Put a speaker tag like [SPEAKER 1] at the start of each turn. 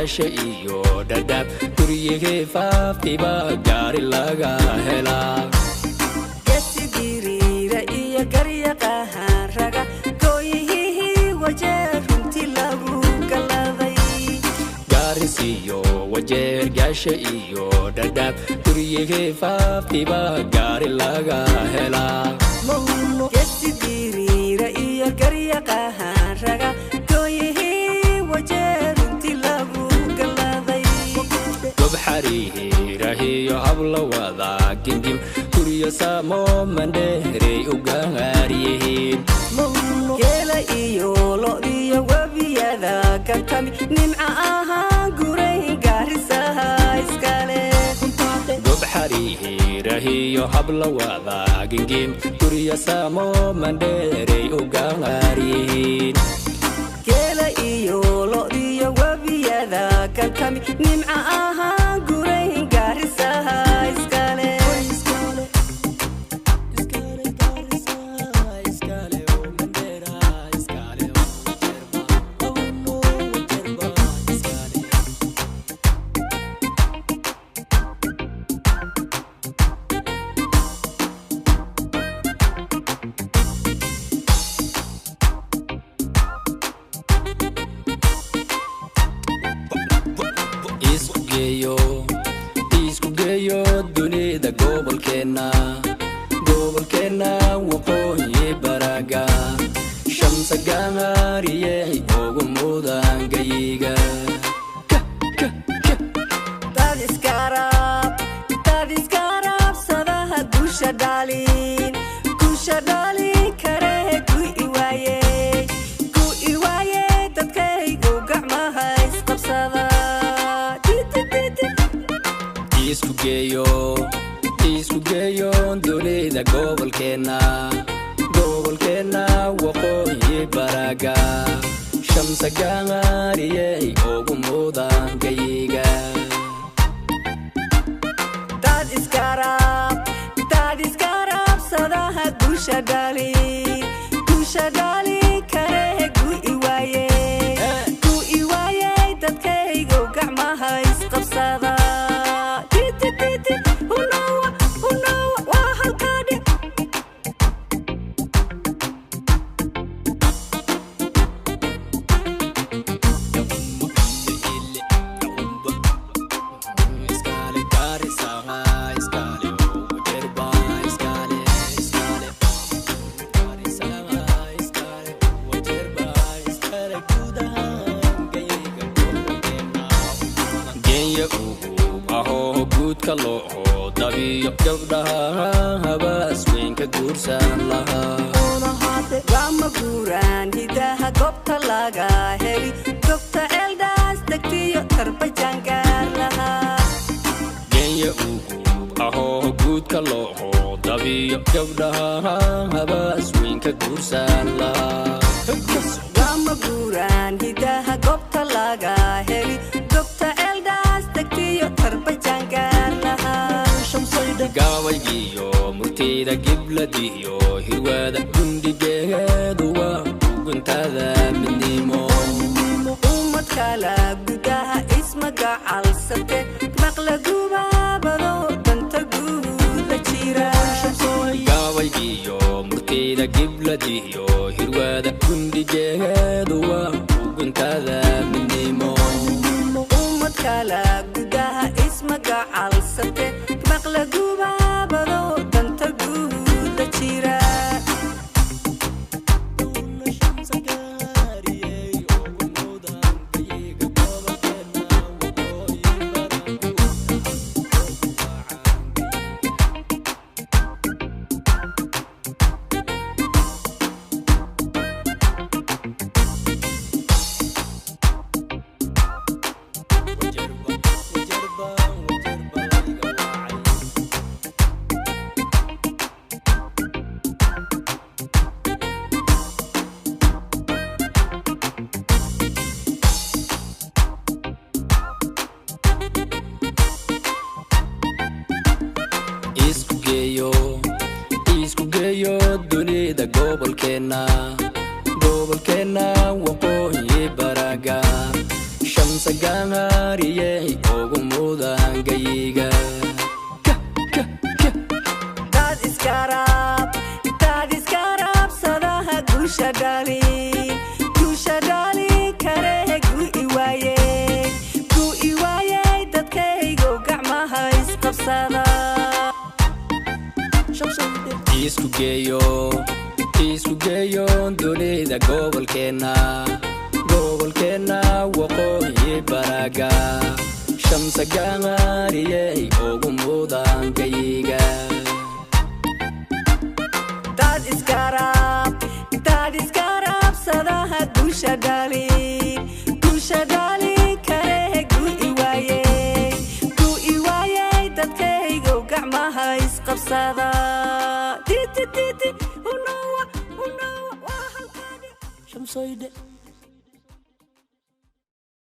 [SPEAKER 1] gaasha iyo dhadhaab gurigii faaftiba gaari laga helaa
[SPEAKER 2] geesigiriira iyo garyaqahan raga gooyihii wajeer runtii lagu galaday
[SPEAKER 1] gaaris iyo wajeer gaasha iyo dhadhaab gurigii faaftiba gaari laga helaa
[SPEAKER 2] geesigiriira iyo garyaqahan raga
[SPEAKER 1] Hariirahiyo habla wada gindim kuriyo samo mandheerey u gaaryihiin
[SPEAKER 2] geela iyo lo'diyo wabiyada kabtami nimca ahaan guray gaarisaha iskale
[SPEAKER 1] gob xariirahiyo habla wada gindim kuriyo samo mandheerey u gaaryihiin
[SPEAKER 2] geela iyo lo'diyo wabiyada kabtami nimca ahaan guray gaarisaha iskale
[SPEAKER 1] isku geeyo dunida gobolkeena waqooyi baraga shamsa gaariyey ugu mudan gayiga
[SPEAKER 2] dad iskarab sadaha gusha dhalin kare ku iwaaye dadkaygu gacmaha isqabsada
[SPEAKER 1] isku geeyo dunida gobolkeena waqooyi baraga shamsa gaariyey ugu mudan gayiga
[SPEAKER 2] dad iskarab sadaha gusha dhalin kare ku iwaaye dadkaygu gacmaha isqabsada
[SPEAKER 1] dabiyo gabdhaha habaas weyn ka guursan lahaa
[SPEAKER 2] gama guuraan hidaha goobta laga heli gobta ceeldaas degtiyo tarbajaan gaar lahaa
[SPEAKER 1] genya ugub ahoo guudka looho dabiyo gabdhaha habaas weyn ka guursan lahaa
[SPEAKER 2] gama guuraan hidaha goobta laga heli gobta ceeldaas degtiyo tarbajaan gaar lahaa
[SPEAKER 1] gabaygiyo murtida gibladiyo hirwada gundigeedu waa uguntada midnimo
[SPEAKER 2] ummad kala gudaha ismagacalsate maqla gubaabado danta guud la jira
[SPEAKER 1] gabaygiyo murtida gibladiyo hirwada gundigeedu waa uguntada midnimo
[SPEAKER 2] ummad kala gudaha ismagacalsate maqla gubaabado danta guud la jira
[SPEAKER 1] dunida gobolkeena waqooyi baraga shamsa gaana gaariyey ugu mudan gayiga
[SPEAKER 2] dad iskarab sadaha guusha dhali kare gu iwaayey dadkaygo gacmaha isqabsada
[SPEAKER 1] isku geeyo dunida gobolkeena waqooyi baraga shamsa gaariyey ugu mudan gayiga
[SPEAKER 2] dad iskarab sadaha guusha dhali kare gu iwaayey dadkaygo gacmaha isqabsada
[SPEAKER 1] shamsoyde